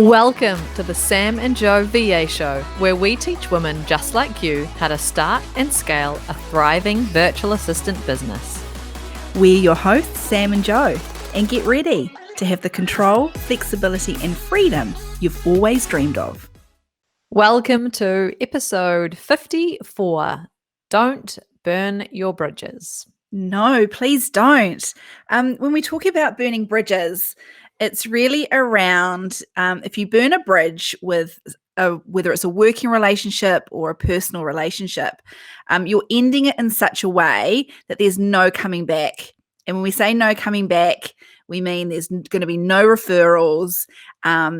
Welcome to the Sam and Joe VA Show, where we teach women just like you how to start and scale a thriving virtual assistant business. We're your hosts, Sam and Joe, and get ready to have the control, flexibility, and freedom you've always dreamed of. Welcome to episode 54. Don't burn your bridges. No, please don't. When we talk about burning bridges, it's really around if you burn a bridge with whether it's a working relationship or a personal relationship, you're ending it in such a way that there's no coming back. And when we say no coming back, we mean there's going to be no referrals.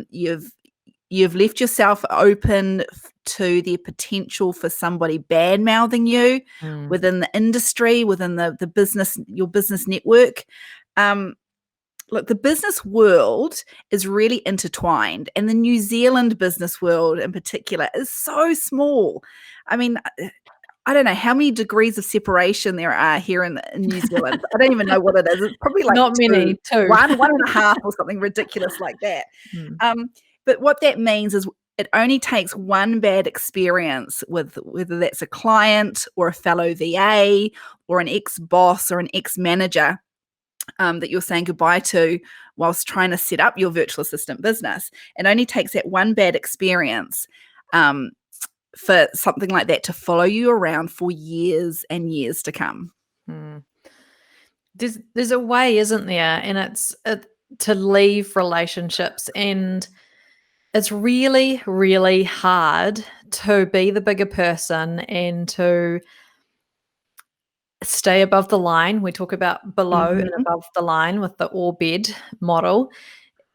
You've left yourself open to the potential for somebody bad-mouthing you within the industry, within the business, your business network. Look, the business world is really intertwined, and the New Zealand business world in particular is so small. I mean, I don't know how many degrees of separation there are here in New Zealand. I don't even know what it is. It's probably like Not many, two. one and a half or something ridiculous like that. But what that means is it only takes one bad experience with whether that's a client or a fellow VA or an ex-boss or an ex-manager that you're saying goodbye to whilst trying to set up your virtual assistant business. It only takes that one bad experience for something like that to follow you around for years and years to come. There's a way, isn't there? And it's to leave relationships, and it's really, really hard to be the bigger person and to stay above the line. We talk about below and above the line with the orbed model.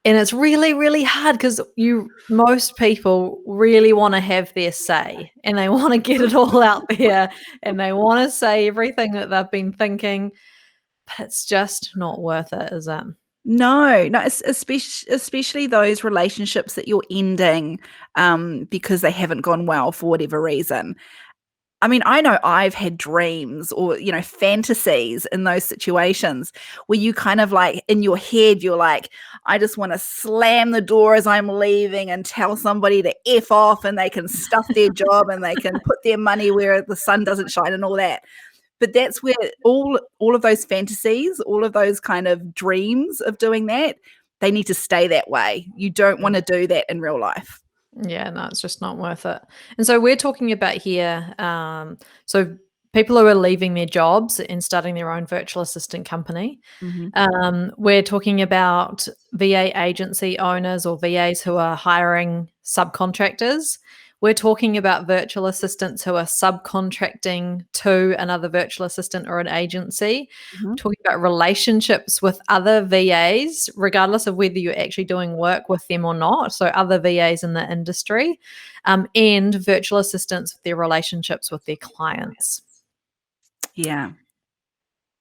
And it's really, really hard because most people really want to have their say, and they want to get it all out there, and they want to say everything that they've been thinking, but it's just not worth it, is it? No, especially those relationships that you're ending because they haven't gone well for whatever reason. I mean, I know I've had dreams or, fantasies in those situations where you kind of like in your head, you're like, I just want to slam the door as I'm leaving and tell somebody to F off, and they can stuff their job and they can put their money where the sun doesn't shine and all that. But that's where all of those fantasies, all of those kind of dreams of doing that, they need to stay that way. You don't want to do that in real life. Yeah, no, it's just not worth it. And so we're talking about here, so people who are leaving their jobs and starting their own virtual assistant company. We're talking about VA agency owners or VAs who are hiring subcontractors. We're talking about virtual assistants who are subcontracting to another virtual assistant or an agency. We're talking about relationships with other VAs, regardless of whether you're actually doing work with them or not. So other VAs in the industry, and virtual assistants with their relationships with their clients. Yeah.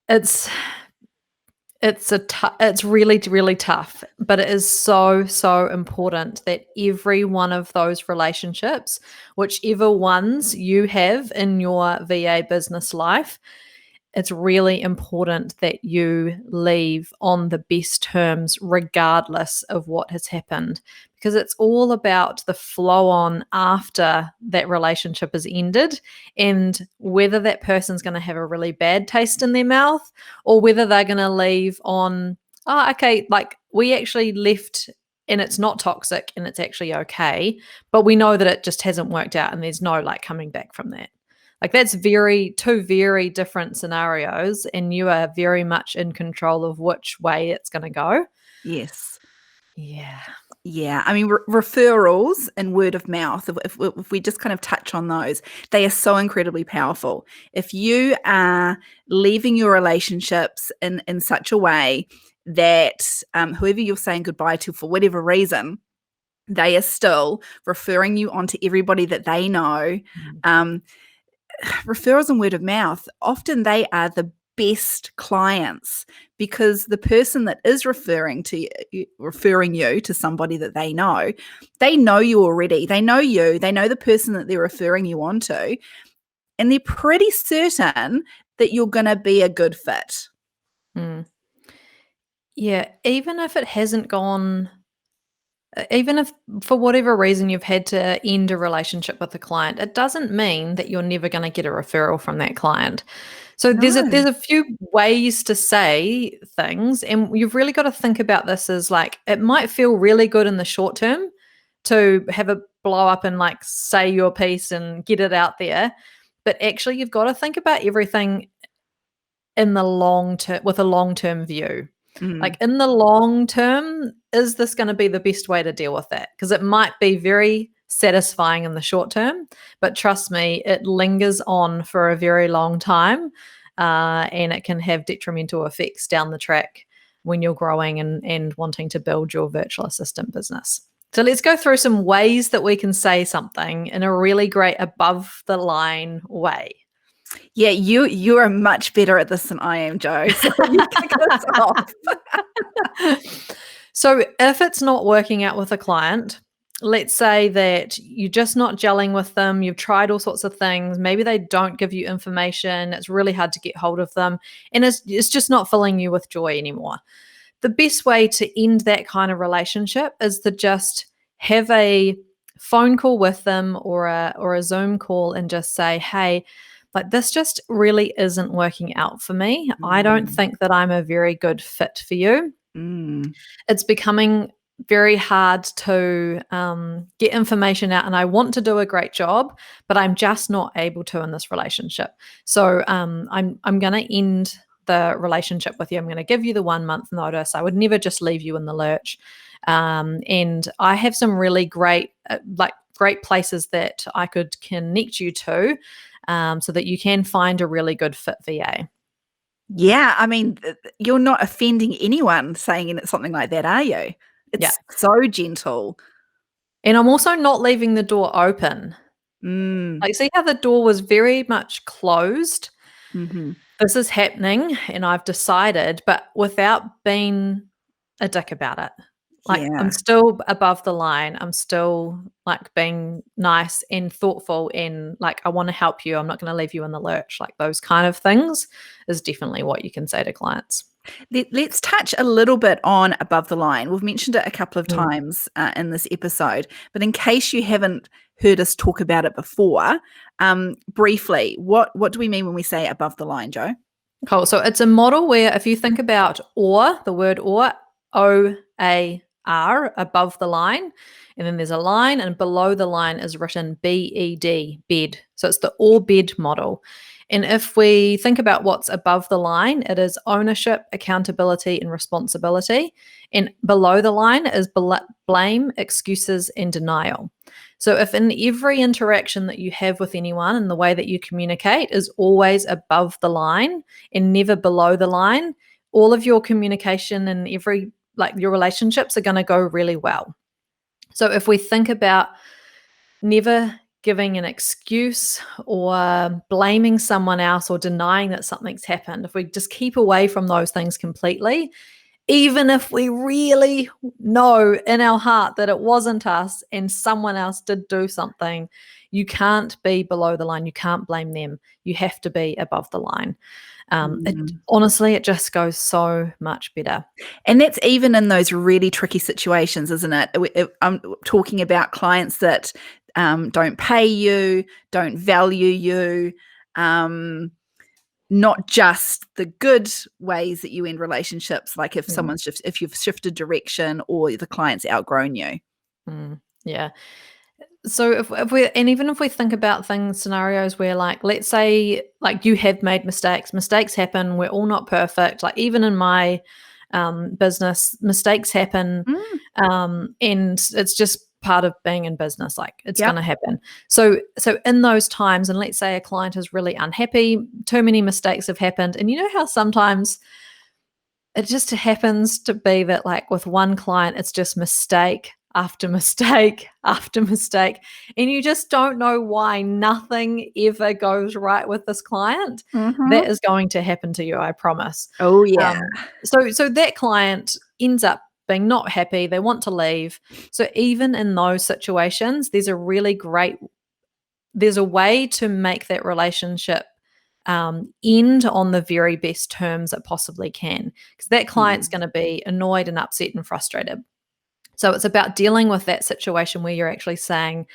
It's really, really tough, but it is so, so important that every one of those relationships, whichever ones you have in your VA business life, it's really important that you leave on the best terms regardless of what has happened, because it's all about the flow on after that relationship has ended, and whether that person's going to have a really bad taste in their mouth or whether they're going to leave on, oh, okay, like we actually left and it's not toxic and it's actually okay, but we know that it just hasn't worked out and there's no like coming back from that. Like that's two very different scenarios, and you are very much in control of which way it's going to go. Yes. Yeah. Yeah. I mean, referrals and word of mouth, if we just kind of touch on those, they are so incredibly powerful. If you are leaving your relationships in such a way that whoever you're saying goodbye to for whatever reason, they are still referring you onto everybody that they know. Referrals and word of mouth, often they are the best clients because the person that is referring you to somebody that they know you already. They know you. They know the person that they're referring you on to, and they're pretty certain that you're going to be a good fit. Yeah, even if it hasn't gone even if for whatever reason you've had to end a relationship with a client, it doesn't mean that you're never going to get a referral from that client. So there's No. a few ways to say things, and you've really got to think about this as like, it might feel really good in the short term to have a blow up and like say your piece and get it out there, but actually you've got to think about everything in the long term with a long-term view. Like, Mm. in the long term, is this going to be the best way to deal with that? Because it might be very satisfying in the short term, but trust me, it lingers on for a very long time, and it can have detrimental effects down the track when you're growing and wanting to build your virtual assistant business. So let's go through some ways that we can say something in a really great above the line way. Yeah, you are much better at this than I am, Jo. So you kick us off. So if it's not working out with a client, let's say that you're just not gelling with them, you've tried all sorts of things, maybe they don't give you information, it's really hard to get hold of them, and it's just not filling you with joy anymore. The best way to end that kind of relationship is to just have a phone call with them or a Zoom call and just say, hey, like, this just really isn't working out for me. I don't Mm. think that I'm a very good fit for you. Mm. It's becoming very hard to get information out, and I want to do a great job, but I'm just not able to in this relationship. So I'm going to end the relationship with you. I'm going to give you the 1 month notice. I would never just leave you in the lurch. And I have some really great great places that I could connect you to, so that you can find a really good fit VA. Yeah, I mean, you're not offending anyone saying something like that, are you? Yeah. It's so gentle. And I'm also not leaving the door open. Mm. Like, see how the door was very much closed? Mhm. This is happening and I've decided, but without being a dick about it. Like, I'm Yeah. still above the line. I'm still like being nice and thoughtful and like, I want to help you. I'm not going to leave you in the lurch. Like, those kind of things is definitely what you can say to clients. Let's touch a little bit on above the line. We've mentioned it a couple of Mm. times in this episode, but in case you haven't heard us talk about it before, briefly, what do we mean when we say above the line, Jo? Cool. So it's a model where if you think about or, the word or, OAR, above the line, and then there's a line, and below the line is written BED, bed. So it's the or bed model. And if we think about what's above the line, it is ownership, accountability, and responsibility. And below the line is blame, excuses, and denial. So if in every interaction that you have with anyone and the way that you communicate is always above the line and never below the line, all of your communication and your relationships are going to go really well. So if we think about never giving an excuse or blaming someone else or denying that something's happened, if we just keep away from those things completely, even if we really know in our heart that it wasn't us and someone else did do something, you can't be below the line. You can't blame them. You have to be above the line. Honestly, it just goes so much better. And that's even in those really tricky situations, isn't it? I'm talking about clients that don't pay you, don't value you, not just the good ways that you end relationships, like if Mm, if you've shifted direction or the client's outgrown you. yeah. So if we and even if we think about scenarios where, like, let's say like you have made mistakes happen, we're all not perfect. Like, even in my business, mistakes happen, Mm, and it's just part of being in business. Like, it's yep. going to happen. So in those times, and let's say a client is really unhappy, too many mistakes have happened, and you know how sometimes it just happens to be that, like, with one client, it's just mistake after mistake after mistake. And you just don't know why nothing ever goes right with this client. That Mhm. is going to happen to you, I promise. Oh, yeah. So that client ends up being not happy. They want to leave. So even in those situations, there's a way to make that relationship end on the very best terms it possibly can, because that client's Mm. going to be annoyed and upset and frustrated. So it's about dealing with that situation where you're actually saying,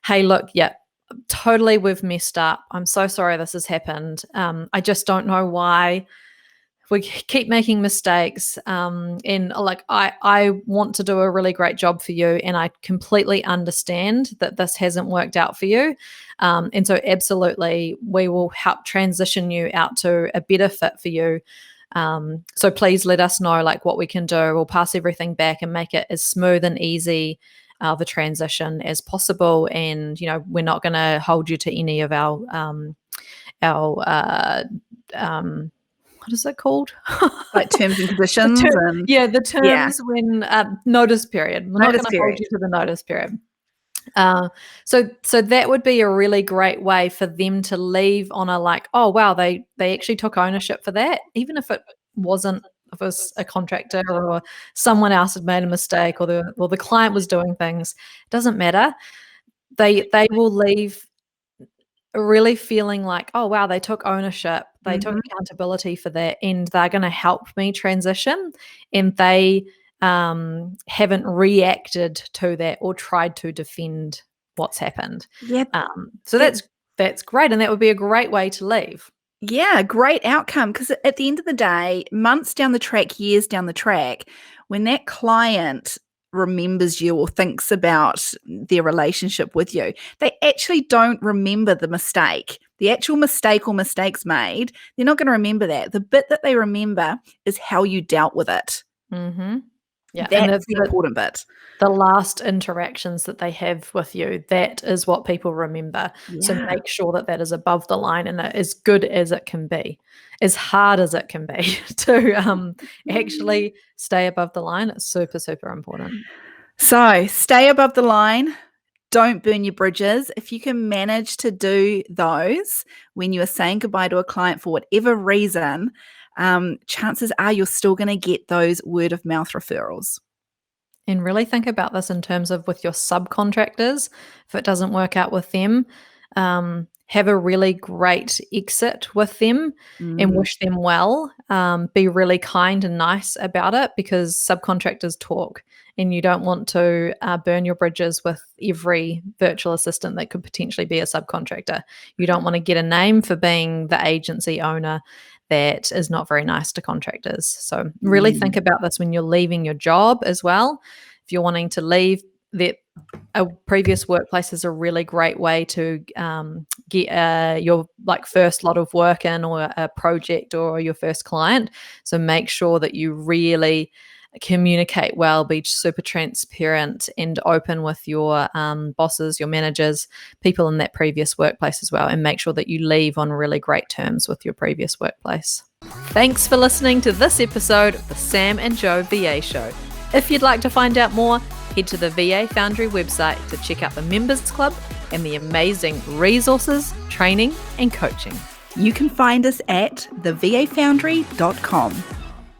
hey, look, yeah, totally, we've messed up. I'm so sorry this has happened. I just don't know why we keep making mistakes. And like, I want to do a really great job for you. And I completely understand that this hasn't worked out for you. And so absolutely, we will help transition you out to a better fit for you. So please let us know like what we can do. We'll pass everything back and make it as smooth and easy the transition as possible. And, you know, we're not going to hold you to any of our what is it called? Like terms and conditions. The terms when notice period. We're not going to hold you to the notice period. So that would be a really great way for them to leave on a like, oh wow, they actually took ownership for that, even if it wasn't, if it was a contractor or someone else had made a mistake or the client was doing things. It doesn't matter. They will leave really feeling like, oh wow, they took ownership, they took accountability for that, and they're going to help me transition, and they haven't reacted to that or tried to defend what's happened. Yeah. So that's great, and that would be a great way to leave. Yeah, great outcome. Because at the end of the day, months down the track, years down the track, when that client remembers you or thinks about their relationship with you, they actually don't remember the mistake. The actual mistake or mistakes made, they're not going to remember that. The bit that they remember is how you dealt with it. Mm-hmm. Yeah, that's the important bit. The last interactions that they have with you, that is what people remember. Yeah. So make sure that that is above the line and as good as it can be, as hard as it can be to actually stay above the line. It's super, super important. So stay above the line. Don't burn your bridges. If you can manage to do those when you are saying goodbye to a client for whatever reason, chances are you're still going to get those word of mouth referrals. And really think about this in terms of with your subcontractors. If it doesn't work out with them, have a really great exit with them and wish them well. Be really kind and nice about it, because subcontractors talk, and you don't want to burn your bridges with every virtual assistant that could potentially be a subcontractor. You don't want to get a name for being the agency owner that is not very nice to contractors. So really think about this when you're leaving your job as well. If you're wanting to leave, that a previous workplace is a really great way to get your like first lot of work in, or a project, or your first client. So make sure that you really communicate well, be super transparent and open with your bosses, your managers, people in that previous workplace as well, and make sure that you leave on really great terms with your previous workplace. Thanks for listening to this episode of the Sam and Joe VA Show. If you'd like to find out more, head to the VA Foundry website to check out the Members Club and the amazing resources, training and coaching. You can find us at thevafoundry.com.